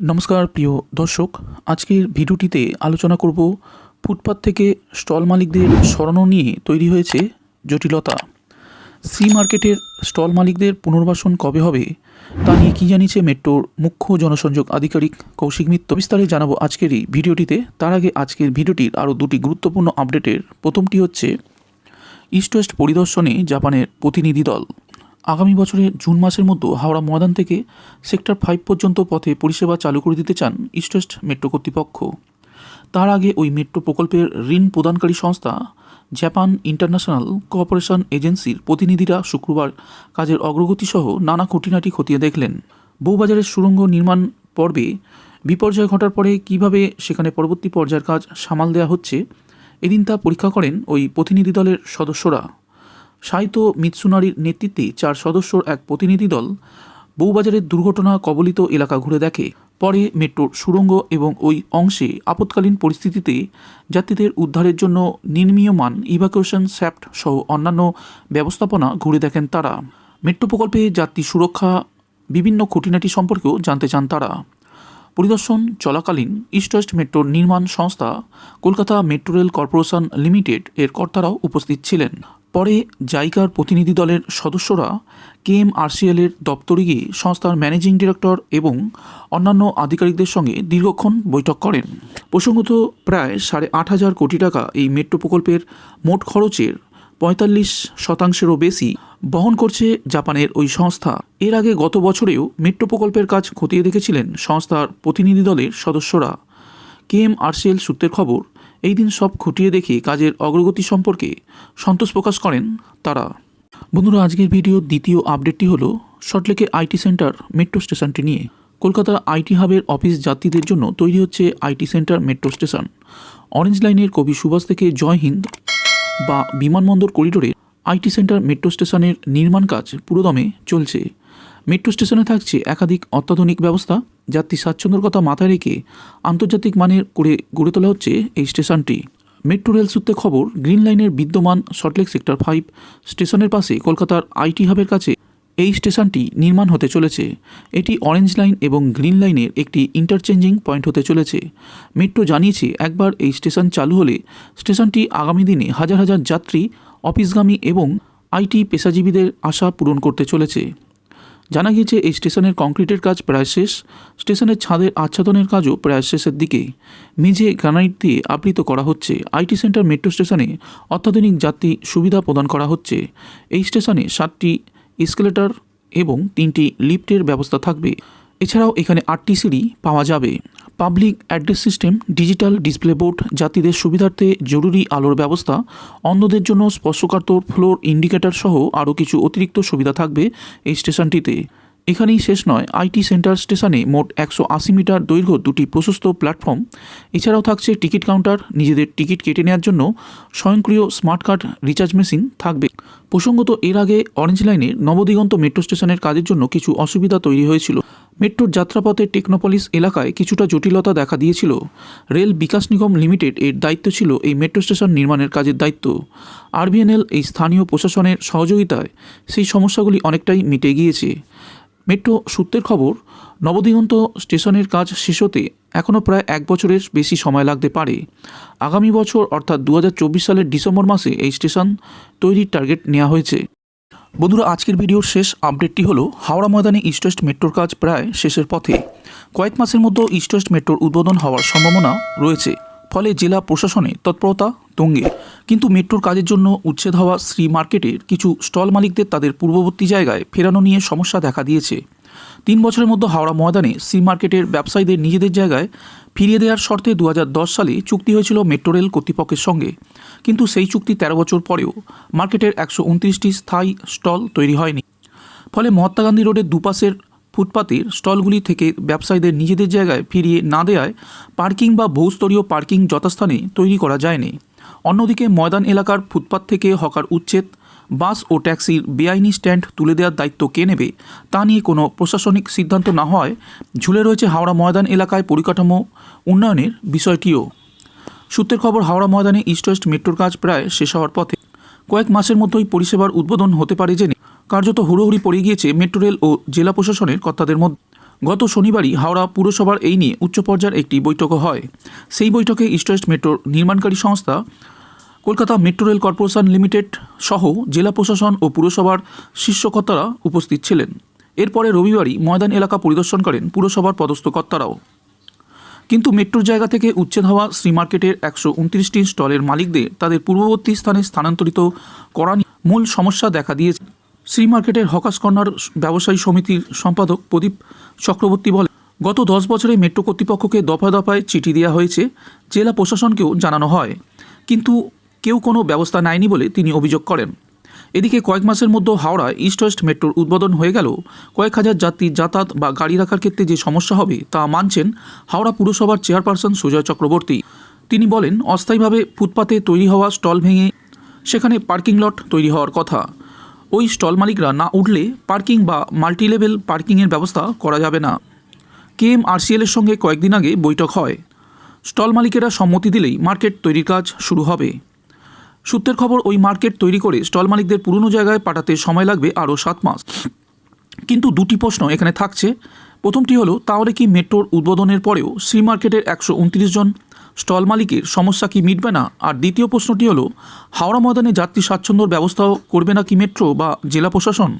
নমস্কার প্রিয় দর্শক, আজকের ভিডিওটিতে আলোচনা করব ফুটপাত থেকে স্টল মালিকদের সরানো নিয়ে তৈরি হয়েছে জটিলতা। সি মার্কেটের স্টল মালিকদের পুনর্বাসন কবে হবে তা নিয়ে কী জানিয়েছে মেট্রোর মুখ্য জনসংযোগ আধিকারিক কৌশিক মিত্র, বিস্তারে জানাবো আজকের এই ভিডিওটিতে। তার আগে আজকের ভিডিওটির আরও দুটি গুরুত্বপূর্ণ আপডেটের প্রথমটি হচ্ছে ইস্ট ওয়েস্ট পরিদর্শনে জাপানের প্রতিনিধি দল। আগামী বছরের জুন মাসের মধ্যে হাওড়া ময়দান থেকে সেক্টর 5 পর্যন্ত পথে পরিষেবা চালু করে দিতে চান ইস্ট ওয়েস্ট মেট্রো কর্তৃপক্ষ। তার আগে ওই মেট্রো প্রকল্পের ঋণ প্রদানকারী সংস্থা জাপান ইন্টারন্যাশনাল কোঅপারেশন এজেন্সির প্রতিনিধিরা শুক্রবার কাজের অগ্রগতি সহ নানা খুঁটিনাটি খতিয়ে দেখলেন। বউবাজারের সুড়ঙ্গ নির্মাণ পর্বে বিপর্যয় ঘটার পরে কিভাবে সেখানে পরবর্তী পর্যায়ের কাজ সামাল দেওয়া হচ্ছে, এদিন তা পরীক্ষা করেন ওই প্রতিনিধি দলের সদস্যরা। সাইতো মিৎসুনারির নেতৃত্বে 4 সদস্যর এক প্রতিনিধি দল বউবাজারের দুর্ঘটনা কবলিত এলাকা ঘুরে দেখে। পরে মেট্রোর সুড়ঙ্গ এবং ওই অংশে আপৎকালীন পরিস্থিতিতে যাত্রীদের উদ্ধারের জন্য নির্মীয়মান ইভাকুয়েশন শ্যাফট সহ অন্যান্য ব্যবস্থাপনা ঘুরে দেখেন তারা। মেট্রো প্রকল্পে যাত্রী সুরক্ষা বিভিন্ন খুঁটিনাটি সম্পর্কেও জানতে চান তারা। পরিদর্শন চলাকালীন ইস্ট ওয়েস্ট মেট্রোর নির্মাণ সংস্থা Kolkata metro rail corporation limited এর কর্তারাও উপস্থিত ছিলেন। পরে জাইকার প্রতিনিধি দলের সদস্যরা KMRCL এর দপ্তরে গিয়ে সংস্থার ম্যানেজিং ডিরেক্টর এবং অন্যান্য আধিকারিকদের সঙ্গে দীর্ঘক্ষণ বৈঠক করেন। প্রসঙ্গত, প্রায় 8,500 কোটি টাকা এই মেট্রো প্রকল্পের মোট খরচের 45%-ও বেশি বহন করছে জাপানের ওই সংস্থা। এর আগে গত বছরেও মেট্রো প্রকল্পের কাজ খতিয়ে দেখেছিলেন সংস্থার প্রতিনিধি দলের সদস্যরা। KMRCL সূত্রের খবর, এই দিন সব খুঁটিয়ে দেখে কাজের অগ্রগতি সম্পর্কে সন্তোষ প্রকাশ করেন তারা। বন্ধুরা, আজকের ভিডিওর দ্বিতীয় আপডেটটি হলো সল্টলেকের আইটি সেন্টার মেট্রো স্টেশনটি নিয়ে। কলকাতার আইটি হাবের অফিস যাত্রীদের জন্য তৈরি হচ্ছে IT centre metro station. Orange লাইনের কবি সুভাষ থেকে জয় হিন্দ বা বিমানবন্দর করিডোরে আইটি সেন্টার মেট্রো স্টেশনের নির্মাণ কাজ পুরোদমে চলছে। মেট্রো স্টেশনে থাকছে একাধিক অত্যাধুনিক ব্যবস্থা। যাত্রী স্বাচ্ছন্দ্যের কথা মাথায় রেখে আন্তর্জাতিক মানের করে গড়ে তোলা হচ্ছে এই স্টেশনটি। মেট্রো রেল সূত্রে খবর, গ্রিন লাইনের বিদ্যমান সল্টলেক সেক্টর 5 স্টেশনের পাশে কলকাতার আইটি হাবের কাছে এই স্টেশনটি নির্মাণ হতে চলেছে। এটি অরেঞ্জ লাইন এবং গ্রিন লাইনের একটি ইন্টারচেঞ্জিং পয়েন্ট হতে চলেছে। মেট্রো জানিয়েছে, একবার এই স্টেশন চালু হলে স্টেশনটি আগামী দিনে হাজার হাজার যাত্রী, অফিসগামী এবং আইটি পেশাজীবীদের আশা পূরণ করতে চলেছে। জানা গিয়েছে, এই স্টেশনের কংক্রিটের কাজ প্রায় শেষ। স্টেশনের ছাদের আচ্ছাদনের কাজও প্রায় শেষের দিকে। মেঝে গ্রানাইট দিয়ে আবৃত করা হচ্ছে। আইটি সেন্টার মেট্রো স্টেশনে অত্যাধুনিক যাত্রী সুবিধা প্রদান করা হচ্ছে। এই স্টেশনে 7টি এসকেলেটর এবং 3টি লিফটের ব্যবস্থা থাকবে। এছাড়াও এখানে 8টি সিঁড়ি পাওয়া যাবে। Public address system, digital display board, যাত্রীদের সুবিধার্থে জরুরি আলোর ব্যবস্থা, অন্ধদের জন্য স্পর্শকাতর ফ্লোর ইন্ডিকেটর সহ আরও কিছু অতিরিক্ত সুবিধা থাকবে এই স্টেশনটিতে। এখানেই শেষ নয়, আইটি সেন্টার স্টেশনে মোট 180 মিটার দৈর্ঘ্য 2টি প্রশস্ত প্ল্যাটফর্ম। এছাড়াও থাকছে টিকিট কাউন্টার, নিজেদের টিকিট কেটে নেওয়ার জন্য স্বয়ংক্রিয় স্মার্ট কার্ড রিচার্জ মেশিন থাকবে। প্রসঙ্গত, এর আগে অরেঞ্জ লাইনের নবদিগন্ত মেট্রো স্টেশনের কাজের জন্য কিছু অসুবিধা তৈরি হয়েছিল। মেট্রোর যাত্রাপথে টেকনোপলিস এলাকায় কিছুটা জটিলতা দেখা দিয়েছিল। রেল বিকাশ নিগম লিমিটেড এর দায়িত্ব ছিল এই মেট্রো স্টেশন নির্মাণের কাজের দায়িত্ব। RVNL এই স্থানীয় প্রশাসনের সহযোগিতায় সেই সমস্যাগুলি অনেকটাই মিটে গিয়েছে। মেট্রো সূত্রের খবর, নবদিগন্ত স্টেশনের কাজ শেষ হতে এখনও প্রায় 1 বছরের বেশি সময় লাগতে পারে। আগামী বছর অর্থাৎ 2024 সালের ডিসেম্বর মাসে এই স্টেশন তৈরির টার্গেট নেওয়া হয়েছে। বন্ধুরা, আজকের ভিডিওর শেষ আপডেটটি হলো হাওড়া ময়দানে ইস্ট ওয়েস্ট মেট্রোর কাজ প্রায় শেষের পথে। কয়েক মাসের মধ্যে ইস্ট ওয়েস্ট মেট্রোর উদ্বোধন হওয়ার সম্ভাবনা রয়েছে। ফলে জেলা প্রশাসনে তৎপরতা তুঙ্গে। কিন্তু মেট্রোর কাজের জন্য উচ্ছেদ হওয়া শ্রী মার্কেটের কিছু স্টল মালিকদের তাদের পূর্ববর্তী জায়গায় ফেরানো নিয়ে সমস্যা দেখা দিয়েছে। 3 বছরের মধ্যে হাওড়া ময়দানে শ্রী মার্কেটের ব্যবসায়ীদের নিজেদের জায়গায় ফিরিয়ে দেওয়ার শর্তে 2010 সালে চুক্তি হয়েছিল মেট্রো রেল কর্তৃপক্ষের সঙ্গে। কিন্তু সেই চুক্তি 13 বছর পরেও মার্কেটের 129টি স্থায়ী স্টল তৈরি হয়নি। ফলে মহাত্মা গান্ধী রোডের দুপাশের ফুটপাতের স্টলগুলি থেকে ব্যবসায়ীদের নিজেদের জায়গায় ফিরিয়ে না দেওয়ায় পার্কিং বা বহুস্তরীয় পার্কিং যথাস্থানে তৈরি করা যায়নি। অন্যদিকে ময়দান এলাকার ফুটপাত থেকে হকার উচ্ছেদ, বাস ও ট্যাক্সির বেআইনি স্ট্যান্ড তুলে দেওয়ার দায়িত্ব কে নেবে তা নিয়ে কোনো প্রশাসনিক সিদ্ধান্ত না হওয়ায় ঝুলে রয়েছে হাওড়া ময়দান এলাকায় পরিকাঠামো উন্নয়নের বিষয়টিও। সূত্রের খবর, হাওড়া ময়দানে ইস্ট ওয়েস্ট মেট্রোর কাজ প্রায় শেষ হওয়ার পথে। কয়েক মাসের মধ্যেই পরিষেবার উদ্বোধন হতে পারে জেনে কার্যত হুড়োহুড়ি পড়ে গিয়েছে মেট্রো রেল ও জেলা প্রশাসনের কর্তাদের মধ্যে। গত শনিবারই হাওড়া পুরসভার এই নিয়ে উচ্চ পর্যায়ের একটি বৈঠকও হয়। সেই বৈঠকে ইস্ট ওয়েস্ট মেট্রোর নির্মাণকারী সংস্থা Kolkata metro rail corporation limited সহ জেলা প্রশাসন ও পুরসভার শীর্ষকর্তারা উপস্থিত ছিলেন। এরপরে রবিবারই ময়দান এলাকা পরিদর্শন করেন পুরসভার পদস্থ কর্তারাও। কিন্তু মেট্রোর জায়গা থেকে উচ্ছেদ হওয়া শ্রী মার্কেটের 129টি স্টলের মালিকদের তাদের পূর্ববর্তী স্থানে স্থানান্তরিত করা নিয়ে মূল সমস্যা দেখা দিয়েছে। শ্রী মার্কেটের হকার্স কর্নার ব্যবসায়ী সমিতির সম্পাদক প্রদীপ চক্রবর্তী বলেন, গত 10 বছরে মেট্রো কর্তৃপক্ষকে দফায় দফায় চিঠি দেওয়া হয়েছে, জেলা প্রশাসনকেও জানানো হয়, কিন্তু কেউ কোনো ব্যবস্থা নেয়নি বলে তিনি অভিযোগ করেন। এদিকে কয়েক মাসের মধ্যে হাওড়ায় ইস্ট ওয়েস্ট মেট্রোর উদ্বোধন হয়ে গেল কয়েক হাজার যাত্রী যাতায়াত বা গাড়ি রাখার ক্ষেত্রে যে সমস্যা হবে তা মানছেন হাওড়া পুরসভার চেয়ারপারসন সুজয় চক্রবর্তী। তিনি বলেন, অস্থায়ীভাবে ফুটপাতে তৈরি হওয়া স্টল ভেঙে সেখানে পার্কিং লট তৈরি হওয়ার কথা। ওই স্টল মালিকরা না উঠলে পার্কিং বা মাল্টিলেভেল পার্কিংয়ের ব্যবস্থা করা যাবে না। কেএমআরসিএলের সঙ্গে কয়েকদিন আগে বৈঠক হয়। স্টল মালিকেরা সম্মতি দিলেই মার্কেট তৈরির কাজ শুরু হবে। সূত্রের খবর, ওই মার্কেট তৈরি করে স্টল মালিকদের পুরনো জায়গায় পাঠাতে সময় লাগবে আরও 7 মাস। কিন্তু দুটি প্রশ্ন এখানে থাকছে। প্রথমটি হলো, তাহলে কি মেট্রোর উদ্বোধনের পরেও শ্রী মার্কেটের 129 জন স্টল মালিকের সমস্যা কি মিটবে না? আর দ্বিতীয় প্রশ্নটি হলো, হাওড়া ময়দানে যাত্রী স্বাচ্ছন্দ্যর ব্যবস্থাও করবে না কি মেট্রো বা জেলা প্রশাসন?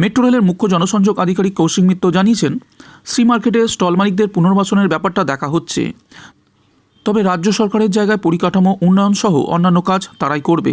মেট্রো রেলের মুখ্য জনসংযোগ আধিকারিক কৌশিক মিত্র জানিয়েছেন, শ্রী মার্কেটের স্টল মালিকদের পুনর্বাসনের ব্যাপারটা দেখা হচ্ছে, তবে রাজ্য সরকারের জায়গায় পরিকাঠামো উন্নয়ন সহ অন্যান্য কাজ তারাই করবে।